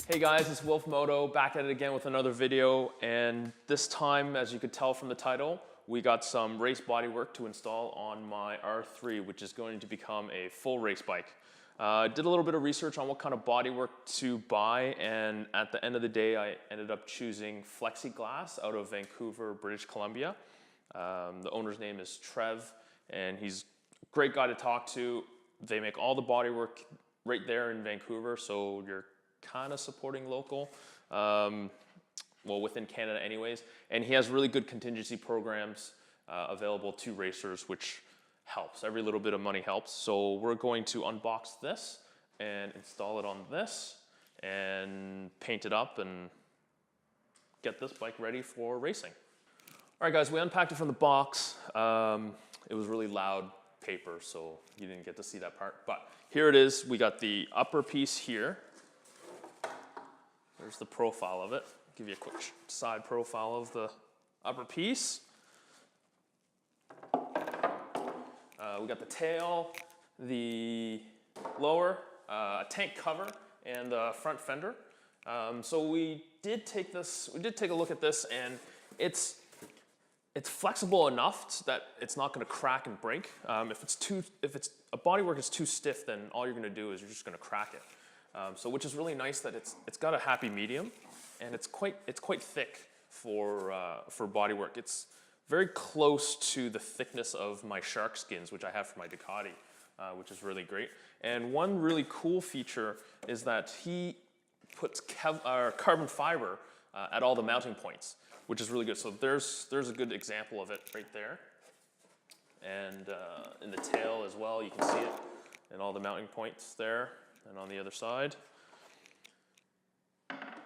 Hey guys, it's willphmoto back at it again with another video, and this time, as you could tell from the title, we got some race bodywork to install on my R3, which is going to become a full race bike. Did a little bit of research on what kind of bodywork to buy, and at the end of the day I ended up choosing Flexi-Glass out of Vancouver, British Columbia. The owner's name is Trev, and he's a great guy to talk to. They make all the bodywork right there in Vancouver, so you're kind of supporting local, well, within Canada anyways. And he has really good contingency programs available to racers, which helps. Every little bit of money helps. So we're going to unbox this and install it on this and paint it up and get this bike ready for racing. All right, guys, we unpacked it from the box. It was really loud paper, so you didn't get to see that part. But here it is. We got the upper piece here. There's the profile of it. I'll give you a quick side profile of the upper piece. We got the tail, the lower, a tank cover, and the front fender. So we did take a look at this, and it's flexible enough that it's not going to crack and break. If a bodywork is too stiff, then all you're going to do is you're just going to crack it. So which is really nice that it's got a happy medium, and it's quite thick for bodywork. It's very close to the thickness of my shark skins, which I have for my Ducati, which is really great. And one really cool feature is that he puts carbon fiber at all the mounting points, which is really good. So there's a good example of it right there, and in the tail as well, you can see it, and all the mounting points there. And on the other side.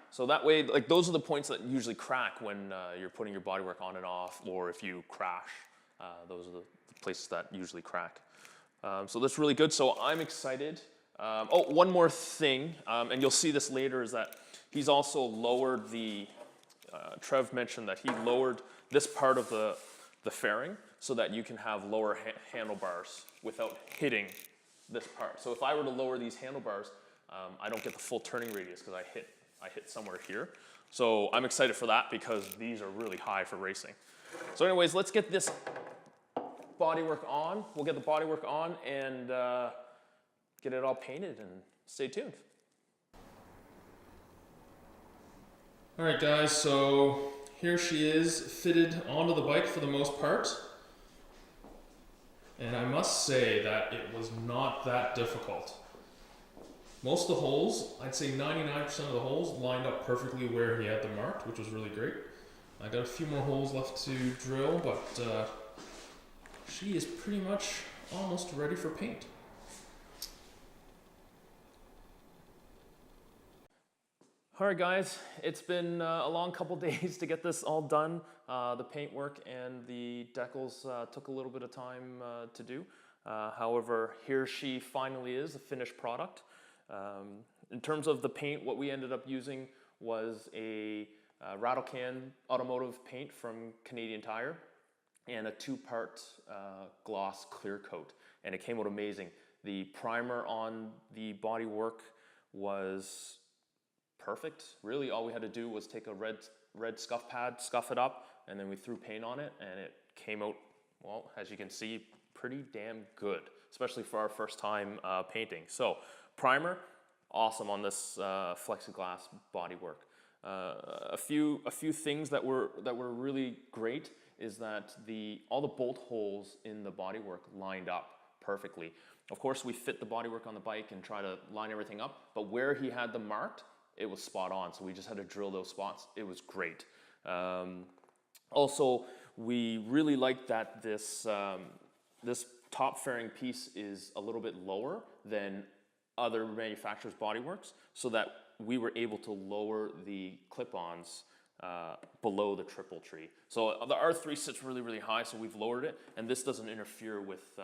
So that way, like, those are the points that usually crack when you're putting your bodywork on and off, or if you crash. Those are the places that usually crack. So that's really good. So I'm excited. Oh, one more thing, and you'll see this later, is that he's also lowered the, Trev mentioned that he lowered this part of the fairing so that you can have lower handlebars without hitting this part. So if I were to lower these handlebars, I don't get the full turning radius because I hit somewhere here. So I'm excited for that because these are really high for racing. So anyways, let's get this bodywork on. We'll get the bodywork on and get it all painted, and stay tuned. All right, guys, so here she is fitted onto the bike for the most part. And I must say that it was not that difficult. Most of the holes, I'd say 99% of the holes, lined up perfectly where he had them marked, which was really great. I got a few more holes left to drill, but she is pretty much almost ready for paint. All right, guys, it's been a long couple days to get this all done. The paint work and the decals took a little bit of time to do. However, here she finally is, the finished product. In terms of the paint, what we ended up using was a rattle can automotive paint from Canadian Tire and a 2-part gloss clear coat, and it came out amazing. The primer on the bodywork was perfect. Really, all we had to do was take a red scuff pad, scuff it up, and then we threw paint on it, and it came out, well, as you can see, pretty damn good, especially for our first time painting. So primer, awesome on this Flexi-Glass bodywork. A few things that were really great is that all the bolt holes in the bodywork lined up perfectly. Of course, we fit the bodywork on the bike and try to line everything up, but where he had them marked, it was spot on, so we just had to drill those spots. It was great. Also, we really liked that this top fairing piece is a little bit lower than other manufacturers' bodyworks, so that we were able to lower the clip-ons below the triple tree. So the R3 sits really, really high, so we've lowered it, and this doesn't interfere with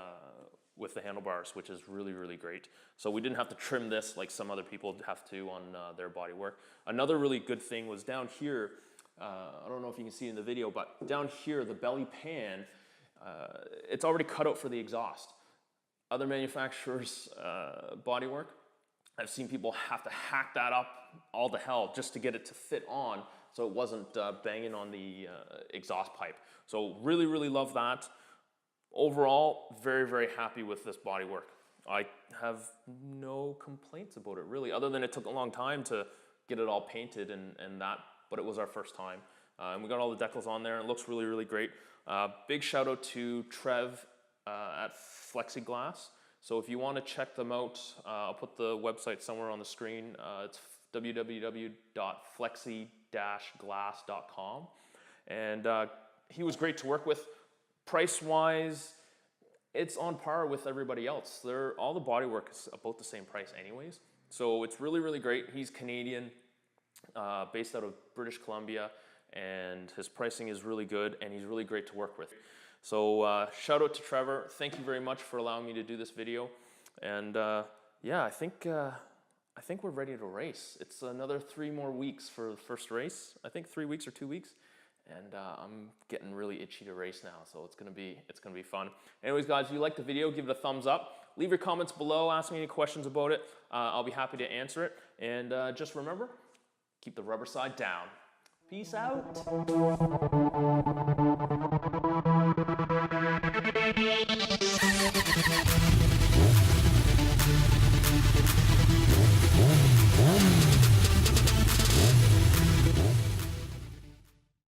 the handlebars, which is really, really great. So we didn't have to trim this like some other people have to on their bodywork. Another really good thing was down here, I don't know if you can see in the video, but down here, the belly pan, it's already cut out for the exhaust. Other manufacturers' bodywork, I've seen people have to hack that up all the hell just to get it to fit on so it wasn't banging on the exhaust pipe. So really love that. Overall, very happy with this bodywork. I have no complaints about it really, other than it took a long time to get it all painted and that, but it was our first time. And we got all the decals on there, and it looks really great. Big shout out to Trev at Flexi-Glass. So if you want to check them out, I'll put the website somewhere on the screen. It's www.flexi-glass.com. And he was great to work with. Price-wise, it's on par with everybody else. All the bodywork is about the same price anyways. So it's really great. He's Canadian, based out of British Columbia, and his pricing is really good, and he's really great to work with. So shout out to Trevor. Thank you very much for allowing me to do this video. And yeah, I think we're ready to race. It's another 3 more weeks for the first race. I think 3 weeks or 2 weeks. And I'm getting really itchy to race now, so it's gonna be fun. Anyways, guys, if you liked the video, give it a thumbs up. Leave your comments below, ask me any questions about it. I'll be happy to answer it. And just remember, keep the rubber side down. Peace out.